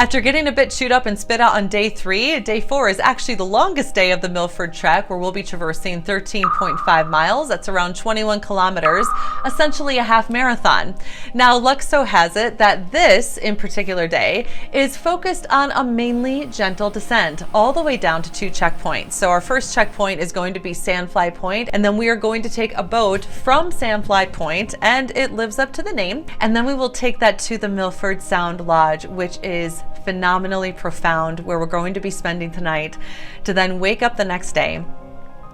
After getting a bit chewed up and spit out on day 3, day 4 is actually the longest day of the Milford Track, where we'll be traversing 13.5 miles. That's around 21 kilometers, essentially a half marathon. Now, luck so has it that this in particular day is focused on a mainly gentle descent all the way down to 2 checkpoints. So our first checkpoint is going to be Sandfly Point, and then we are going to take a boat from Sandfly Point, and it lives up to the name, and then we will take that to the Milford Sound Lodge, which is phenomenally profound, where we're going to be spending the night, to then wake up the next day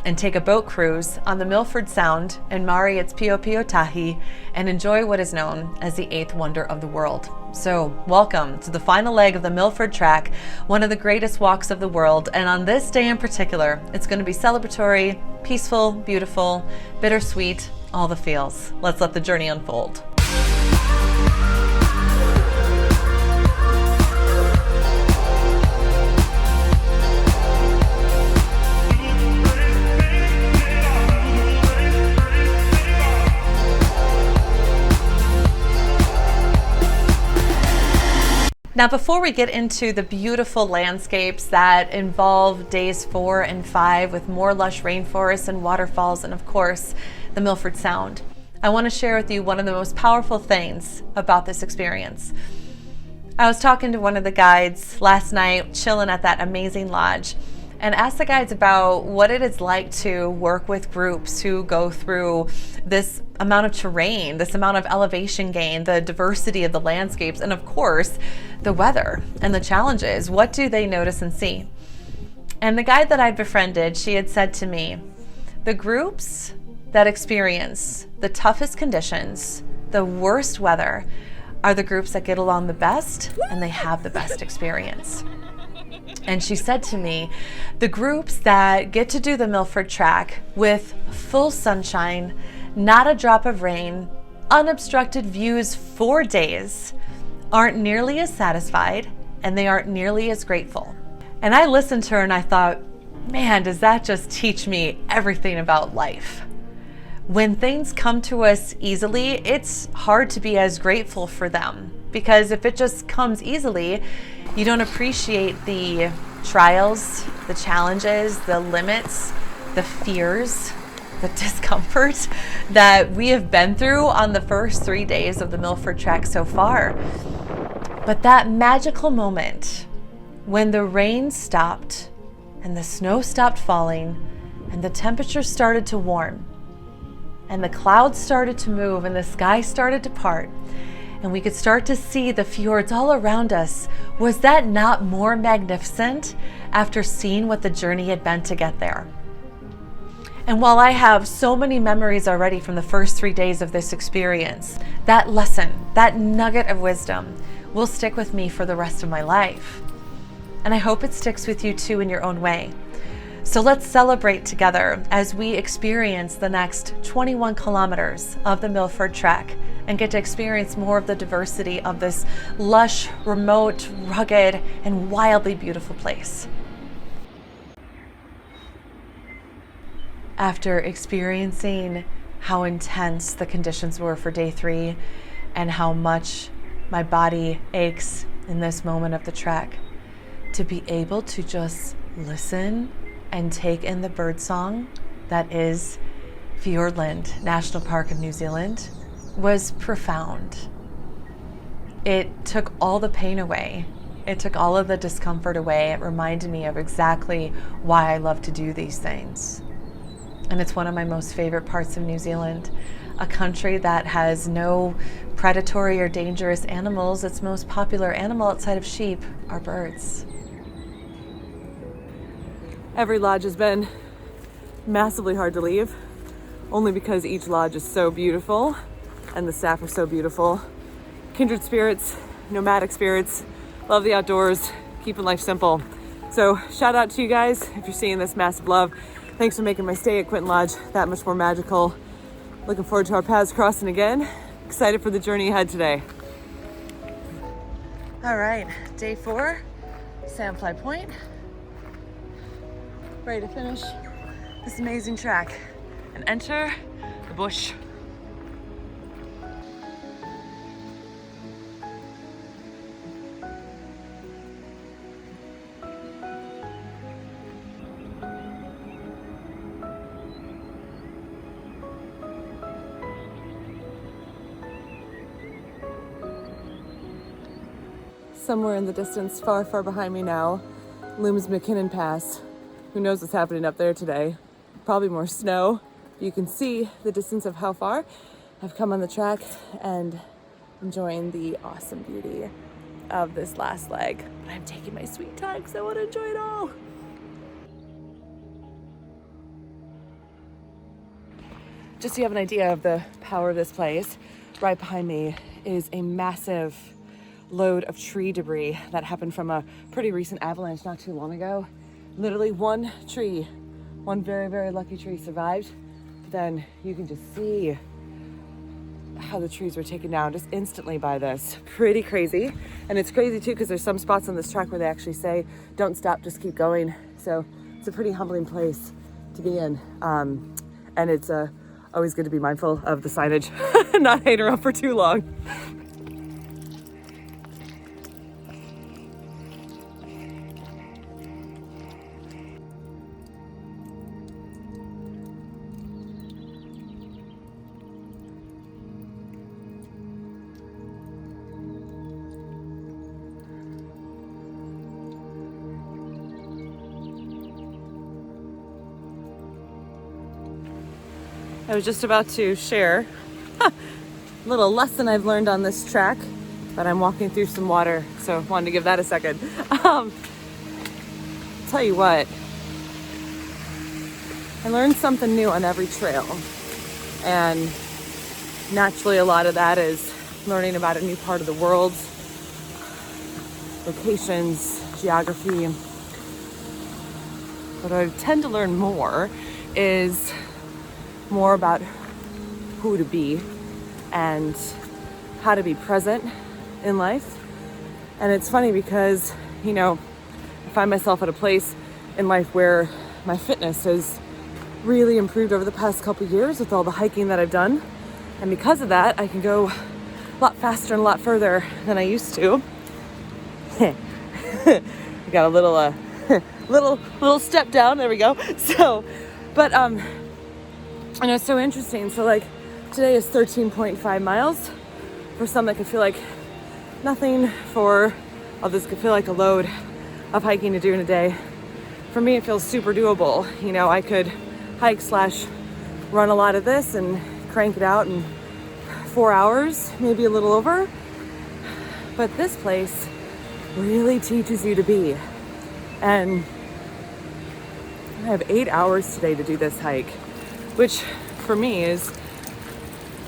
and take a boat cruise on the Milford Sound and 𝗘𝗣𝗚𝗚𝗢𝗘𝗃 and enjoy what is known as the 8th wonder of the world. So welcome to the final leg of the Milford Track, one of the greatest walks of the world. And on this day in particular, it's going to be celebratory, peaceful, beautiful, bittersweet, all the feels. Let's let the journey unfold. Now, before we get into the beautiful landscapes that involve days 4 and 5 with more lush rainforests and waterfalls, and of course, the Milford Sound, I want to share with you one of the most powerful things about this experience. I was talking to one of the guides last night, chilling at that amazing lodge, and asked the guides about what it is like to work with groups who go through this amount of terrain, this amount of elevation gain, the diversity of the landscapes, and of course, the weather and the challenges. What do they notice and see? And the guide that I'd befriended, she had said to me, the groups that experience the toughest conditions, the worst weather, are the groups that get along the best and they have the best experience. And she said to me, the groups that get to do the Milford Track with full sunshine, not a drop of rain, unobstructed views for days, aren't nearly as satisfied and they aren't nearly as grateful. And I listened to her and I thought, man, does that just teach me everything about life? When things come to us easily, it's hard to be as grateful for them, because if it just comes easily, you don't appreciate the trials, the challenges, the limits, the fears, the discomfort that we have been through on the first 3 days of the Milford Track so far. But that magical moment when the rain stopped and the snow stopped falling and the temperature started to warm and the clouds started to move and the sky started to part, and we could start to see the fjords all around us, was that not more magnificent after seeing what the journey had been to get there? And while I have so many memories already from the first 3 days of this experience, that lesson, that nugget of wisdom, will stick with me for the rest of my life. And I hope it sticks with you too in your own way. So let's celebrate together as we experience the next 21 kilometers of the Milford Track and get to experience more of the diversity of this lush, remote, rugged, and wildly beautiful place. After experiencing how intense the conditions were for day 3 and how much my body aches in this moment of the trek, to be able to just listen and take in the birdsong that is Fiordland National Park of New Zealand was profound. It took all the pain away. It took all of the discomfort away. It reminded me of exactly why I love to do these things. And it's one of my most favorite parts of New Zealand, a country that has no predatory or dangerous animals. Its most popular animal outside of sheep are birds. Every lodge has been massively hard to leave, only because each lodge is so beautiful and the staff are so beautiful. Kindred spirits, nomadic spirits, love the outdoors, keeping life simple. So shout out to you guys if you're seeing this, massive love. Thanks for making my stay at Quinton Lodge that much more magical. Looking forward to our paths crossing again. Excited for the journey ahead today. All right, day 4, Sandfly Point. Ready to finish this amazing track and enter the bush. Somewhere in the distance, far, far behind me now, looms McKinnon Pass. Who knows what's happening up there today? Probably more snow. You can see the distance of how far I've come on the track and enjoying the awesome beauty of this last leg. But I'm taking my sweet time because I want to enjoy it all. Just so you have an idea of the power of this place, right behind me is a massive load of tree debris that happened from a pretty recent avalanche not too long ago. Literally one tree, one very, very lucky tree survived. But then you can just see how the trees were taken down just instantly by this. Pretty crazy. And it's crazy too because there's some spots on this track where they actually say, don't stop, just keep going. So it's a pretty humbling place to be in. And it's always good to be mindful of the signage, not hang around for too long. I was just about to share a little lesson I've learned on this track, but I'm walking through some water, so I wanted to give that a second. Tell you what, I learned something new on every trail, and naturally a lot of that is learning about a new part of the world, locations, geography. What I tend to learn more is more about who to be and how to be present in life. And it's funny because, you know, I find myself at a place in life where my fitness has really improved over the past couple years with all the hiking that I've done. And because of that, I can go a lot faster and a lot further than I used to. I got a little little step down, there we go. So, but I know it's so interesting. So like today is 13.5 miles. For some that could feel like nothing, for others could feel like a load of hiking to do in a day. For me, it feels super doable. You know, I could hike / run a lot of this and crank it out in 4 hours, maybe a little over. But this place really teaches you to be. And I have 8 hours today to do this hike, which for me is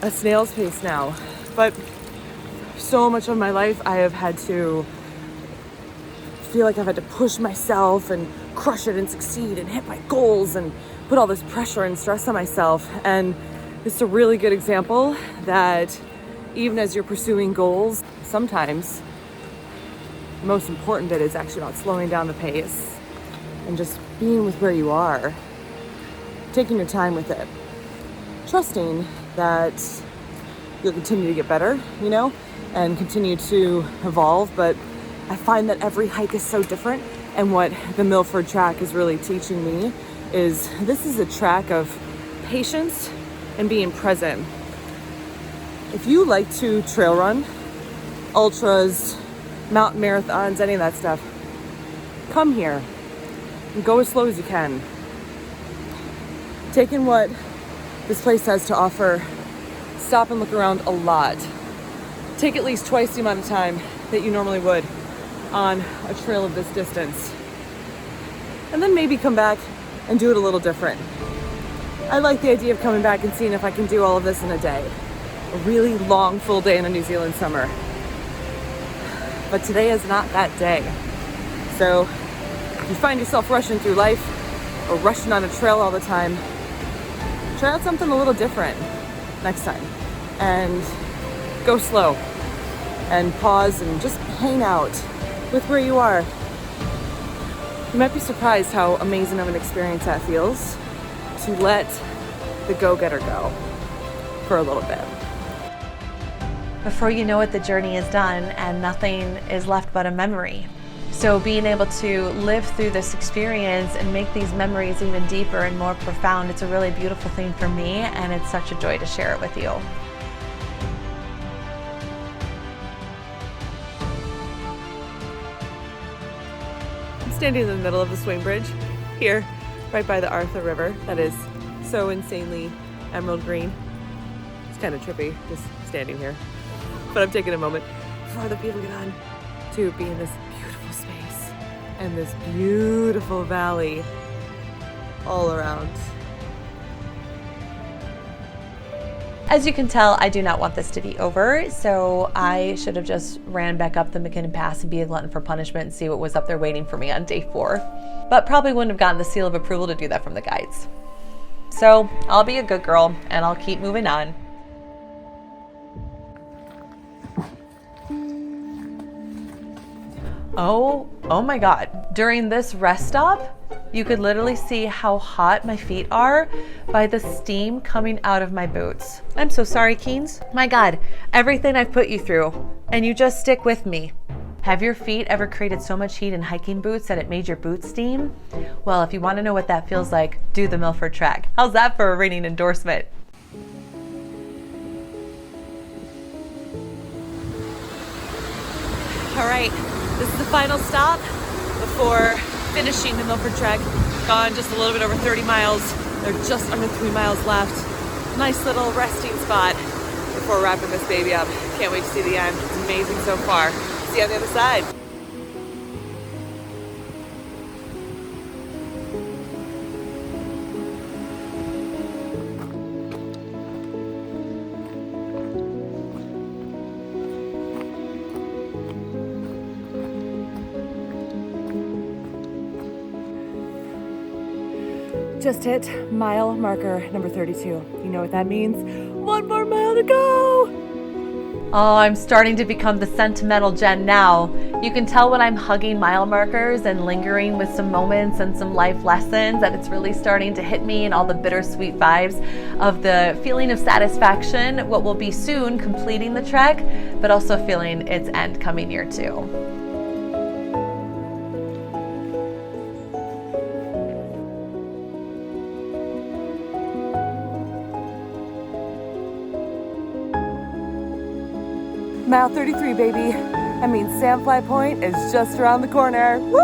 a snail's pace now. But so much of my life I have had to feel like I've had to push myself and crush it and succeed and hit my goals and put all this pressure and stress on myself. And it's a really good example that even as you're pursuing goals, sometimes the most important bit is actually about slowing down the pace and just being with where you are, taking your time with it, trusting that you'll continue to get better, you know, and continue to evolve. But I find that every hike is so different. And what the Milford Track is really teaching me is this is a track of patience and being present. If you like to trail run, ultras, mountain marathons, any of that stuff, come here and go as slow as you can. Take in what this place has to offer. Stop and look around a lot. Take at least twice the amount of time that you normally would on a trail of this distance. And then maybe come back and do it a little different. I like the idea of coming back and seeing if I can do all of this in a day. A really long, full day in a New Zealand summer. But today is not that day. So if you find yourself rushing through life or rushing on a trail all the time, try out something a little different next time. And go slow and pause and just hang out with where you are. You might be surprised how amazing of an experience that feels to let the go-getter go for a little bit. Before you know it, the journey is done and nothing is left but a memory. So being able to live through this experience and make these memories even deeper and more profound, it's a really beautiful thing for me, and it's such a joy to share it with you. standing in the middle of the swing bridge here, right by the Arthur River. That is so insanely emerald green. It's kind of trippy just standing here. But I'm taking a moment before the people get on to be in this beautiful space and this beautiful valley all around. As you can tell, I do not want this to be over, so I should have just ran back up the McKinnon Pass and be a glutton for punishment and see what was up there waiting for me on day 4. But probably wouldn't have gotten the seal of approval to do that from the guides. So I'll be a good girl and I'll keep moving on. Oh my God. During this rest stop, you could literally see how hot my feet are by the steam coming out of my boots. I'm so sorry, Keens. My God, everything I've put you through, and you just stick with me. Have your feet ever created so much heat in hiking boots that it made your boots steam? Well, if you want to know what that feels like, do the Milford Track. How's that for a ringing endorsement? All right, this is the final stop before finishing the Milford Track. Gone just a little bit over 30 miles. They're just under 3 miles left. Nice little resting spot before wrapping this baby up. Can't wait to see the end. It's amazing so far. See you on the other side. Just hit mile marker number 32. You know what that means? 1 more mile to go! Oh, I'm starting to become the sentimental Jen now. You can tell when I'm hugging mile markers and lingering with some moments and some life lessons that it's really starting to hit me, and all the bittersweet vibes of the feeling of satisfaction, what will be soon completing the trek, but also feeling its end coming near too. Mile 33, baby. That means Sandfly Point is just around the corner. Woo!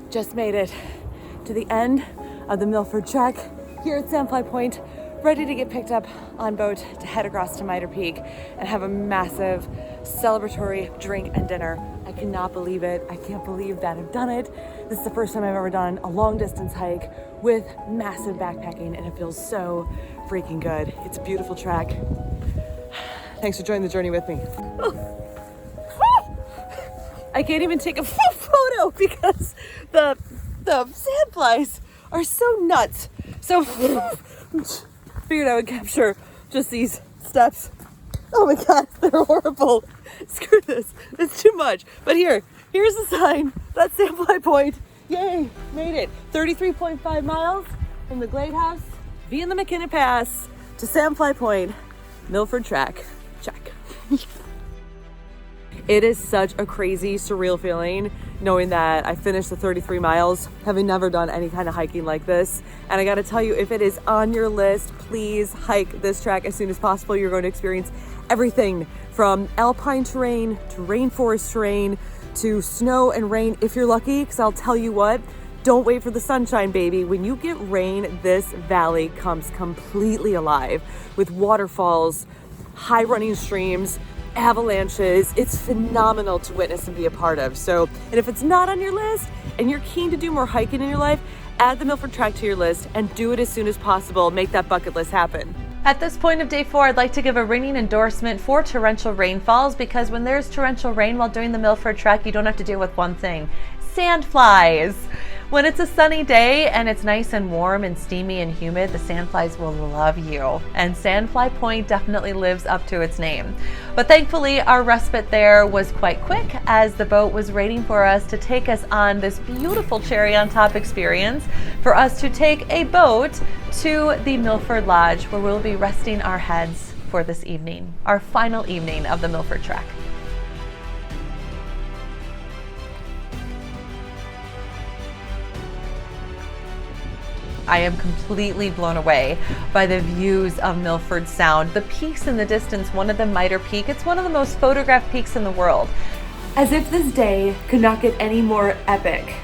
Just made it to the end of the Milford Track here at Sandfly Point. Ready to get picked up on boat to head across to Mitre Peak and have a massive celebratory drink and dinner. I cannot believe it. I can't believe that I've done it. This is the first time I've ever done a long distance hike with massive backpacking, and it feels so freaking good. It's a beautiful track. Thanks for joining the journey with me. I can't even take a photo because the sandflies are so nuts. So figured I would capture just these steps. Oh my God, they're horrible. Screw this, it's too much. But here's the sign. That's Sandfly Point. Yay, made it. 33.5 miles from the Glade House via the McKinnon Pass to Sandfly Point, Milford Track. Check. It is such a crazy, surreal feeling knowing that I finished the 33 miles, having never done any kind of hiking like this. And I gotta tell you, if it is on your list, please hike this track as soon as possible. You're going to experience everything from alpine terrain to rainforest terrain to snow and rain if you're lucky, because I'll tell you what, don't wait for the sunshine, baby. When you get rain, this valley comes completely alive with waterfalls, high running streams, avalanches. It's phenomenal to witness and be a part of. So, and if it's not on your list and you're keen to do more hiking in your life, add the Milford Track to your list and do it as soon as possible. Make that bucket list happen. At this point of day 4, I'd like to give a ringing endorsement for torrential rainfalls, because when there's torrential rain while doing the Milford Trek, you don't have to deal with one thing: sandflies. When it's a sunny day and it's nice and warm and steamy and humid, the sandflies will love you. And Sandfly Point definitely lives up to its name. But thankfully, our respite there was quite quick, as the boat was waiting for us to take us on this beautiful cherry on top experience for us to take a boat to the Milford Lodge, where we'll be resting our heads for this evening, our final evening of the Milford Track. I am completely blown away by the views of Milford Sound. The peaks in the distance, one of them Mitre Peak, it's one of the most photographed peaks in the world. As if this day could not get any more epic,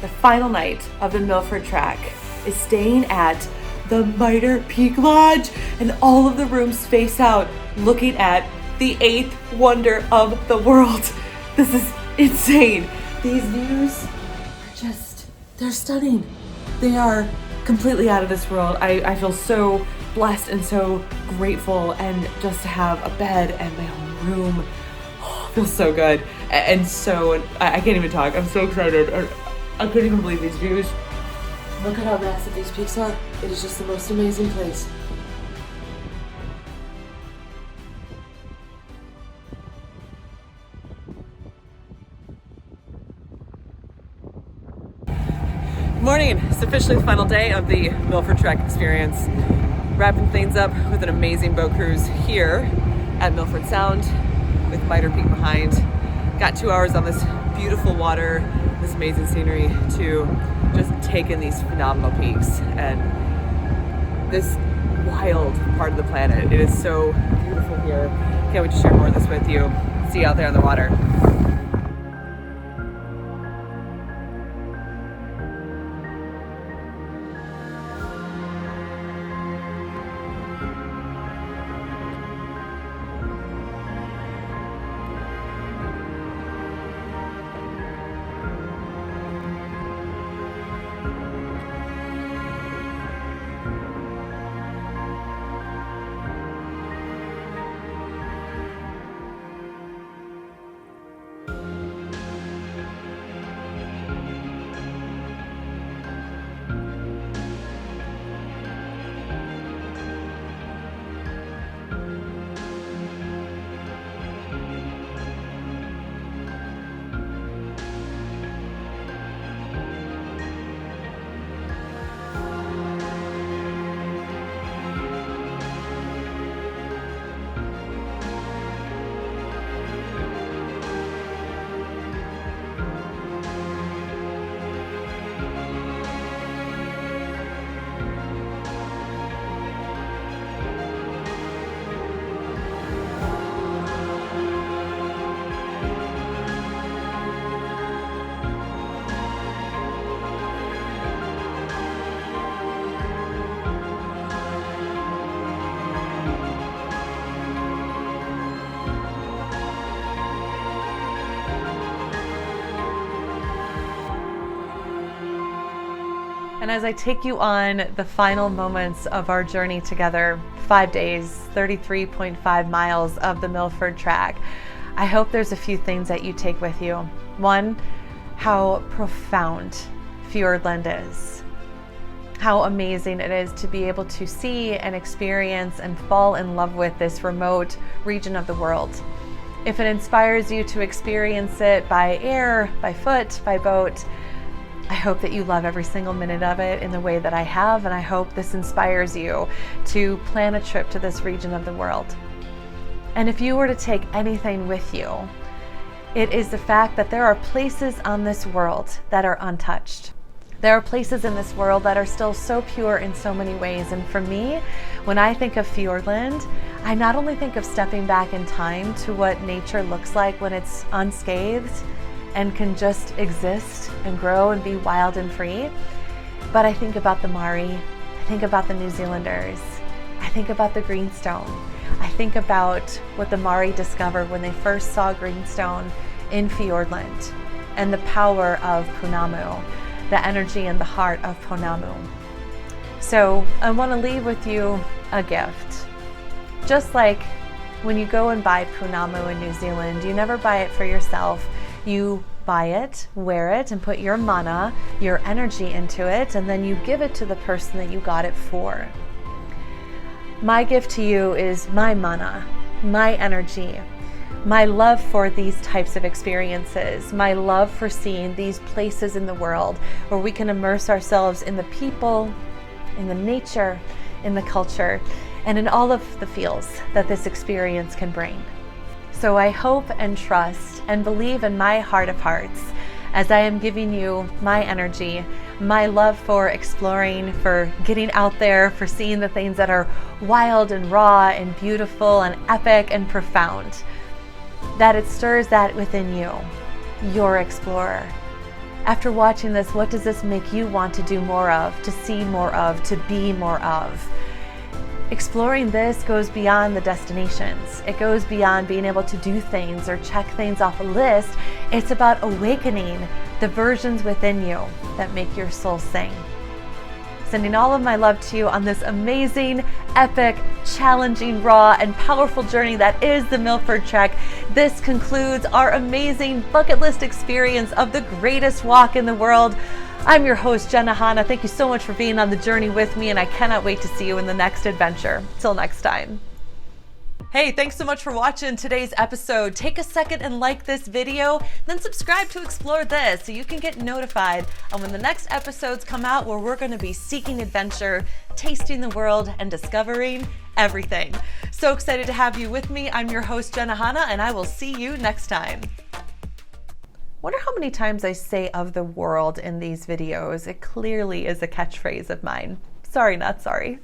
the final night of the Milford Track is staying at the Mitre Peak Lodge, and all of the rooms face out looking at the 8th wonder of the world. This is insane. These views are just, they're stunning. They are completely out of this world. I feel so blessed and so grateful, and just to have a bed and my own room, feels so good. And so, I can't even talk. I'm so excited. I couldn't even believe these views. Look at how massive these peaks are. It is just the most amazing place. Morning. It's officially the final day of the Milford Track experience. Wrapping things up with an amazing boat cruise here at Milford Sound with Mitre Peak behind. Got 2 hours on this beautiful water, this amazing scenery to just take in these phenomenal peaks and this wild part of the planet. It is so beautiful here. Can't wait to share more of this with you. See you out there on the water. And as I take you on the final moments of our journey together, 5 days, 33.5 miles of the Milford Track, I hope there's a few things that you take with you. One, how profound Fiordland is. How amazing it is to be able to see and experience and fall in love with this remote region of the world. If it inspires you to experience it by air, by foot, by boat, I hope that you love every single minute of it in the way that I have, and I hope this inspires you to plan a trip to this region of the world. And if you were to take anything with you, it is the fact that there are places on this world that are untouched. There are places in this world that are still so pure in so many ways. And for me, when I think of Fiordland, I not only think of stepping back in time to what nature looks like when it's unscathed and can just exist and grow and be wild and free, but I think about the Maori, I think about the New Zealanders, I think about the greenstone, I think about what the Maori discovered when they first saw greenstone in Fiordland, and the power of Pounamu, the energy and the heart of Pounamu. So I want to leave with you a gift. Just like when you go and buy Pounamu in New Zealand, you never buy it for yourself. You buy it, wear it, and put your mana, your energy into it, and then you give it to the person that you got it for. My gift to you is my mana, my energy, my love for these types of experiences, my love for seeing these places in the world where we can immerse ourselves in the people, in the nature, in the culture, and in all of the feels that this experience can bring. So I hope and trust and believe in my heart of hearts as I am giving you my energy, my love for exploring, for getting out there, for seeing the things that are wild and raw and beautiful and epic and profound, that it stirs that within you, your explorer. After watching this, what does this make you want to do more of, to see more of, to be more of? Exploring this goes beyond the destinations. It goes beyond being able to do things or check things off a list. It's about awakening the versions within you that make your soul sing. Sending all of my love to you on this amazing, epic, challenging, raw, and powerful journey that is the Milford Trek. This concludes our amazing bucket list experience of the greatest walk in the world. I'm your host, 𝗘𝗛𝗜𝗏𝗏. Thank you so much for being on the journey with me, and I cannot wait to see you in the next adventure. Till next time. Hey, thanks so much for watching today's episode. Take a second and like this video, then subscribe to Explore This so you can get notified on when the next episodes come out, where we're going to be seeking adventure, tasting the world, and discovering everything. So excited to have you with me. I'm your host, 𝗘𝗛𝗏𝗏, and I will see you next time. Wonder how many times I say "of the world" in these videos. It clearly is a catchphrase of mine. Sorry, not sorry.